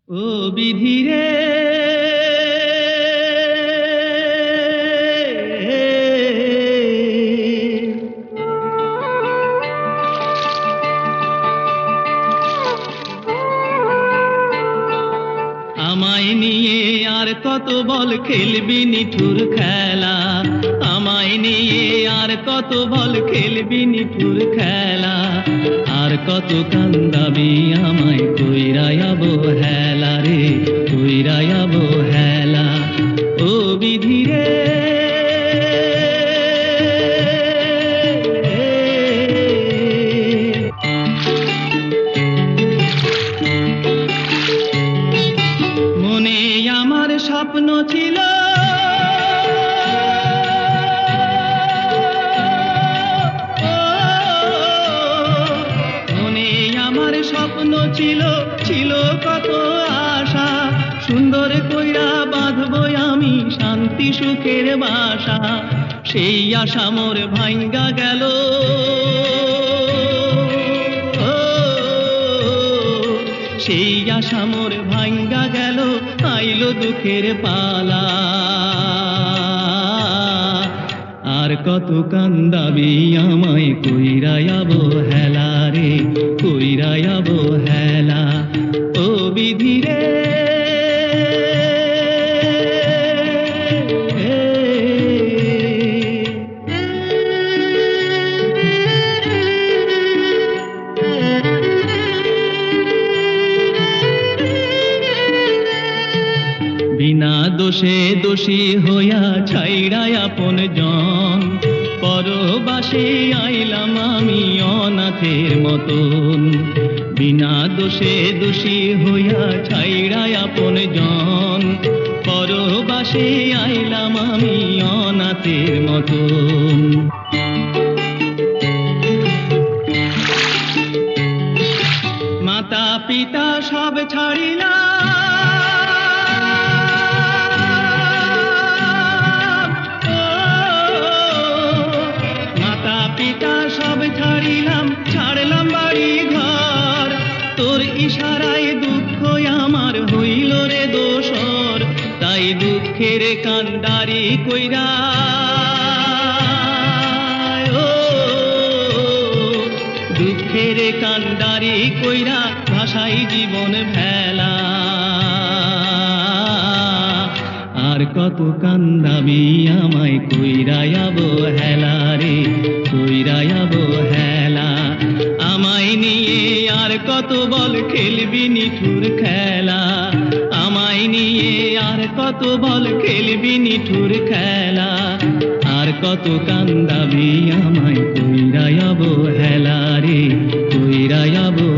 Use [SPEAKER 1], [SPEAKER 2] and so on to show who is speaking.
[SPEAKER 1] ও বিধি রে, আমায় নিয়ে আর কত বল খেলবি নিঠুর খেলা, আমায় নিয়ে আর কত বল খেলবি নিঠুর খেলা, আর কত কান্দাবি আমায় কইরায়াবো হেলা রে, কইরায়াবো হেলা। ও বিধি রে, মনে আমার স্বপ্ন ছিল স্বপ্ন ছিল, ছিল কত আশা, সুন্দর কইরা বাঁধবো আমি শান্তি সুখের বাসা, সেই আশা মোর ভাঙ্গা গেল, সেই আশা মোর ভাঙ্গা গেল, আইলো দুঃখের পালা, আর কত কান্দাবি আমায় কইরায়াবো হেলা রে, কইরায়াবো হেলা। ও বিধি রে, বিনা দোষে দোষী হইয়া ছাইড়াই আপন জন, পরবাসে আইলাম আমি অনাথের মতন, বিনা দোষে দোষী হইয়া ছাইড়াই আপন জন, পরবাসে আইলাম আমি অনাথের মতন। মাতা পিতা সব ছাড়িলাম, ছাড়িলাম, ছাড়লাম বাড়ি ঘর, তোর ইশারায় দুঃখ আমার হইল রে দোসর, তাই দুঃখের কান্ডারি কইরা, ও দুঃখের কান্ডারি কইরা ভাষাই জীবন ভেলা, আর কত কান্দাবি আমায় কইরায়াবো হেলা রে, কইরায়াবো হেলা। আমায় নিয়ে আর কত বল খেলবি নিঠুর খেলা, আমায় নিয়ে আর কত বল খেলবি নিঠুর খেলা, আর কত কান্দাবি আমায় কইরায়াবো হেলা রে, কইরায়াবো